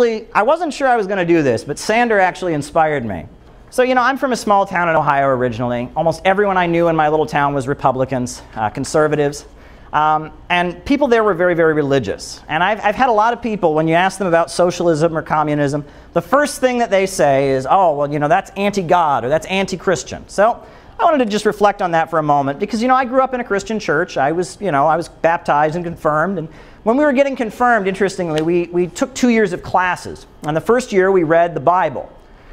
I wasn't sure I was going to do this, but Sander actually inspired me. So, I'm from a small town in Ohio originally. Almost everyone I knew in my little town was Republicans, conservatives. And people there were very, very religious. And I've had a lot of people, when you ask them about socialism or communism, the first thing that they say is, oh, well, that's anti-God or that's anti-Christian. So I wanted to just reflect on that for a moment because, I grew up in a Christian church. I was baptized and confirmed. And when we were getting confirmed, interestingly, we took 2 years of classes. And the first year, we read the Bible.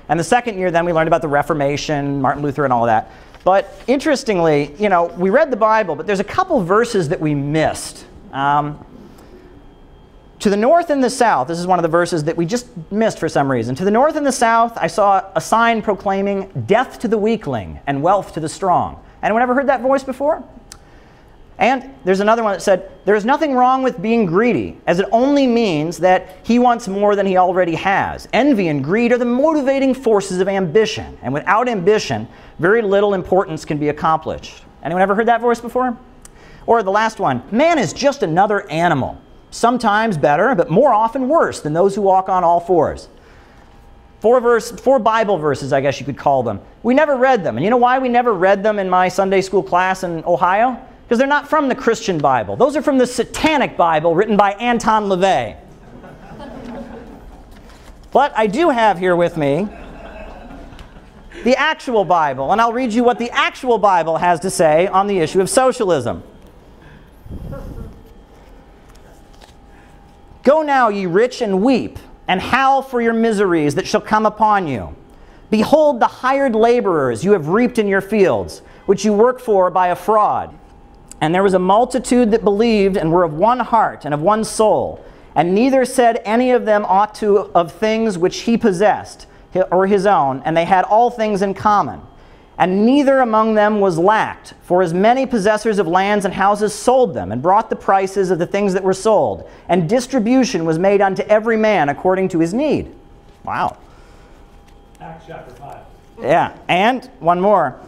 And the second year, then we learned about the Reformation, Martin Luther, and all of that. But interestingly, we read the Bible, but there's a couple verses that we missed. To the north and the south, this is one of the verses that we just missed for some reason. To the north and the south, I saw a sign proclaiming death to the weakling and wealth to the strong. Anyone ever heard that voice before? And there's another one that said, there is nothing wrong with being greedy, as it only means that he wants more than he already has. Envy and greed are the motivating forces of ambition, and without ambition, very little importance can be accomplished. Anyone ever heard that voice before? Or the last one, man is just another animal, sometimes better, but more often worse than those who walk on all fours. Four Bible verses, I guess you could call them. We never read them. And you know why we never read them in my Sunday school class in Ohio? Because they're not from the Christian Bible. Those are from the Satanic Bible written by Anton LaVey. But I do have here with me the actual Bible, and I'll read you what the actual Bible has to say on the issue of socialism. Go now, ye rich, and weep, and howl for your miseries that shall come upon you. Behold the hired laborers you have reaped in your fields, which you work for by a fraud. And there was a multitude that believed and were of one heart and of one soul. And neither said any of them aught to of things which he possessed, or his own, and they had all things in common. And neither among them was lacked, for as many possessors of lands and houses sold them, and brought the prices of the things that were sold. And distribution was made unto every man according to his need. Wow. Acts chapter 5. Yeah, and one more.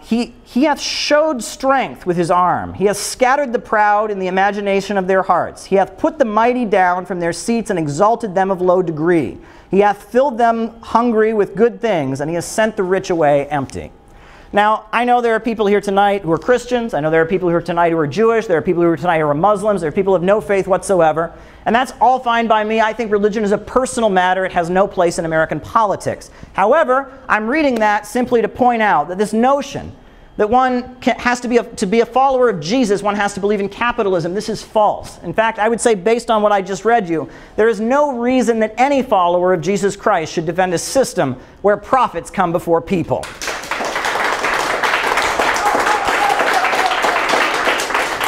He hath showed strength with his arm. He hath scattered the proud in the imagination of their hearts. He hath put the mighty down from their seats and exalted them of low degree. He hath filled them hungry with good things, and he has sent the rich away empty. Now, I know there are people here tonight who are Christians. I know there are people here tonight who are Jewish. There are people here tonight who are Muslims. There are people who have no faith whatsoever. And that's all fine by me. I think religion is a personal matter. It has no place in American politics. However, I'm reading that simply to point out that this notion that one has to be a follower of Jesus, one has to believe in capitalism, this is false. In fact, I would say based on what I just read you, there is no reason that any follower of Jesus Christ should defend a system where profits come before people.